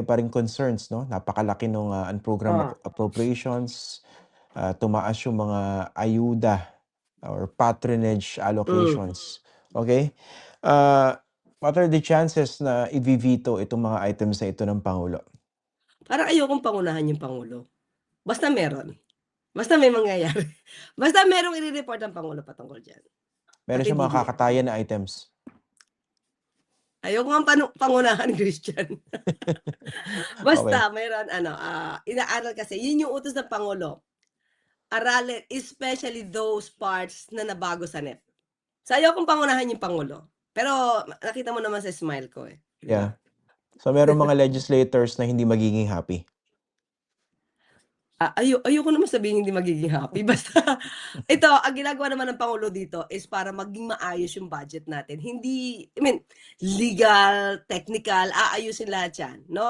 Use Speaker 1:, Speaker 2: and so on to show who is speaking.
Speaker 1: pa ring concerns 'no, napakalaki nung, unprogrammed
Speaker 2: Oh.
Speaker 1: appropriations, tumaas yung mga ayuda or patronage
Speaker 2: Hmm.
Speaker 1: allocations, okey? What are the chances na ivi-veto itong mga items na ito ng Pangulo?
Speaker 2: Parang ayokong pangunahan yung Pangulo. Basta meron. Basta may mangyayari. Basta merong ire-report ang Pangulo patungkol diyan.
Speaker 1: Meron
Speaker 2: At
Speaker 1: siyang
Speaker 2: hindi
Speaker 1: mga
Speaker 2: niya.
Speaker 1: kakatayan na items.
Speaker 2: Ayoko ngang pangunahan, Christian.
Speaker 1: Okey.
Speaker 2: Basta meron ano, inaaral kasi yun yung utos ng Pangulo. Aralin especially those parts na nabago sa NEP. So ayokong pangunahan yung Pangulo. Pero nakita mo naman sa smile ko, eh, 'di ba?
Speaker 1: Yeah. So merong mga legislators na hindi magiging happy?
Speaker 2: Ayoko naman sabihing hindi magiging happy basta ito ang ginagawa naman ng Pangulo dito is para maging maayos yung budget natin. Hindi I mean, legal, technical, aayusin lahat 'yan, 'no?